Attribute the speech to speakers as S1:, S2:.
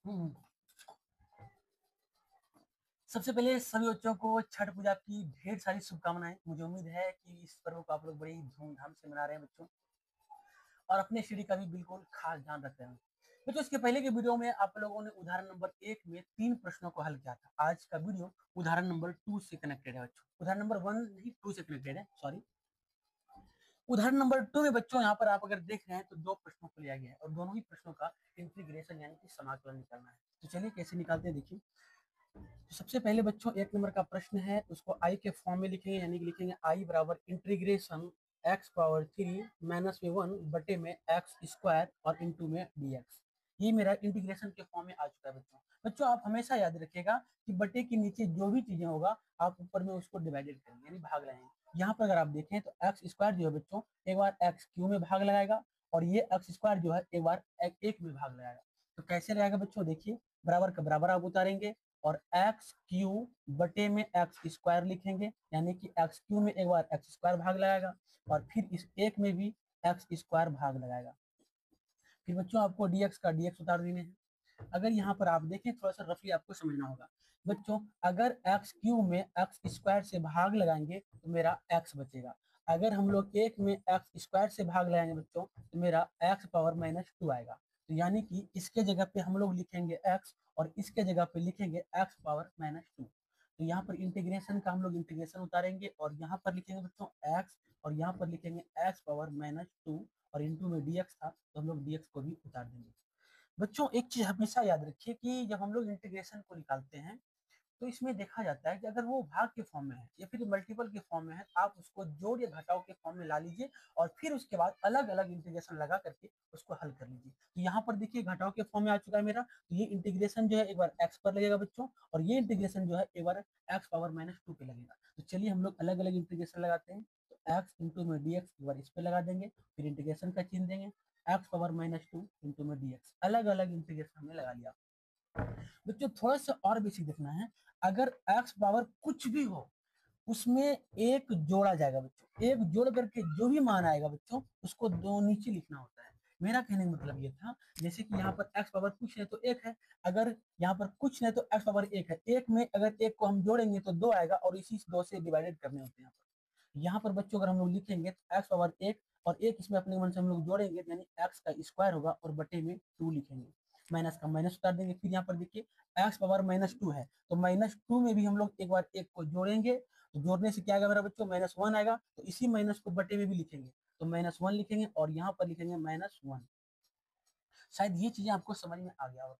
S1: हम्म। सबसे पहले सभी बच्चों को छठ पूजा की ढेर सारी शुभकामनाएं। मुझे उम्मीद है कि इस पर्व को आप लोग बड़ी धूमधाम से मना रहे हैं बच्चों, और अपने स्टडी का भी बिल्कुल खास ध्यान रख रहे हैं बच्चों। इसके पहले के वीडियो में आप लोगों ने उदाहरण नंबर 1 में 3 प्रश्नों को हल किया था। आज का वीडियो उदाहरण नंबर 2 से कनेक्टेड है बच्चों। उदाहरण नंबर 1 नहीं, 2 से कनेक्टेड है, सॉरी। उदाहरण नंबर 2 में बच्चों यहाँ पर आप अगर देख रहे हैं तो दो प्रश्नों को लिया गया है और दोनों ही प्रश्नों का इंटीग्रेशन यानी कि समाकलन निकालना है। तो चलिए कैसे निकालते हैं, देखिए। तो सबसे पहले बच्चों 1 नंबर का प्रश्न है, उसको आई के फॉर्म में लिखेंगे, यानी कि लिखेंगे आई बराबर इंटीग्रेशन एक्स पावर 3 माइनस में 1 बटे में एक्स स्क्वायर और इंटू में dx। ये मेरा इंटीग्रेशन के फॉर्म में आ चुका है बच्चों। बच्चों आप हमेशा याद रखिएगा कि बटे के नीचे जो भी चीजें होगा आप ऊपर में उसको डिवाइडेड करेंगे, यानी भाग लगाएंगे। यहाँ पर अगर आप देखें तो एक्स स्क्वायर जो है बच्चों एक बार एक्स क्यू में भाग लगाएगा, और ये एक्स स्क्वायर जो है एक बार एक में भाग लगाएगा। तो कैसे लगाएगा बच्चों, देखिए। बराबर का बराबर आप उतारेंगे और एक्स क्यू बटे में एक्स स्क्वायर लिखेंगे, यानी कि एक्स क्यू में एक बार एक्स स्क्वायर भाग लगाएगा और फिर इस एक में भी एक्स स्क्वायर भाग लगाएगा। फिर बच्चों आपको dx का dx उतार देने हैं। अगर यहाँ पर आप देखें, थोड़ा सा रफली आपको समझना होगा बच्चों। अगर एक्स क्यू में एक्स स्क्वायर से भाग लगाएंगे तो मेरा एक्स बचेगा। अगर हम लोग एक में एक्स स्क्वायर से भाग लगाएंगे बच्चों तो मेरा एक्स पावर माइनस 2 आएगा। तो यानी कि इसके जगह पे हम लोग लिखेंगे एक्स और इसके जगह पे लिखेंगे एक्स पावर माइनस 2। तो यहाँ पर इंटीग्रेशन का हम लोग इंटीग्रेशन उतारेंगे और यहाँ पर लिखेंगे बच्चों एक्स और यहाँ पर लिखेंगे एक्स पावर माइनस 2, और इंटू में dx था तो हम लोग dx को भी उतार देंगे। बच्चों एक चीज हमेशा याद रखिए कि जब हम लोग इंटीग्रेशन को निकालते हैं तो इसमें देखा जाता है कि अगर वो भाग के फॉर्म में है या फिर मल्टीपल के फॉर्म में है, आप उसको जोड़ या घटाव के फॉर्म में ला लीजिए और फिर उसके बाद अलग अलग इंटीग्रेशन लगा करके उसको हल कर लीजिए। तो यहाँ पर देखिए घटाव के फॉर्म में आ चुका है मेरा, तो ये इंटीग्रेशन जो है एक बार एक्स पर लगेगा बच्चों, और ये इंटीग्रेशन जो है एक बार एक्स पावर माइनस 2 पे लगेगा। तो चलिए हम लोग अलग अलग इंटीग्रेशन लगाते हैं। तो एक्स इंटू में डी एक्स एक बार इस पे लगा देंगे, फिर इंटीग्रेशन का चिन्ह देंगे, एक्स पावर माइनस 2 इंटू में डी एक्स। अलग अलग इंटीग्रेशन हमने लगा लिया। बच्चों थोड़ा सा और बेसिक देखना है। अगर एक्स पावर कुछ भी हो उसमें एक जोड़ा जाएगा बच्चों, एक जोड़ करके जो भी मान आएगा बच्चों उसको दो नीचे लिखना होता है। मेरा कहने का मतलब ये था, जैसे कि यहाँ पर एक्स पावर कुछ है तो एक है, अगर यहाँ पर कुछ नहीं तो एक्स पावर एक है, एक में अगर एक को हम जोड़ेंगे तो दो आएगा और इसी दो से डिवाइडेड करने होते हैं। यहाँ पर बच्चों अगर हम लोग लिखेंगे तो एक्स पावर एक और एक इसमें अपने मन से हम लोग जोड़ेंगे, यानी एक्स का स्क्वायर होगा और बटे में 2 लिखेंगे, माइनस का माइनस उतार देंगे। फिर यहाँ पर देखिए एक्स पावर माइनस 2 है तो माइनस 2 में भी हम लोग एक बार एक को जोड़ेंगे, तो जोड़ने से क्या आएगा मेरा बच्चों, माइनस 1 आएगा। तो इसी माइनस को बटे में भी लिखेंगे, तो माइनस 1 लिखेंगे और यहाँ पर लिखेंगे माइनस 1। शायद ये चीजें आपको समझ में आ गया हो।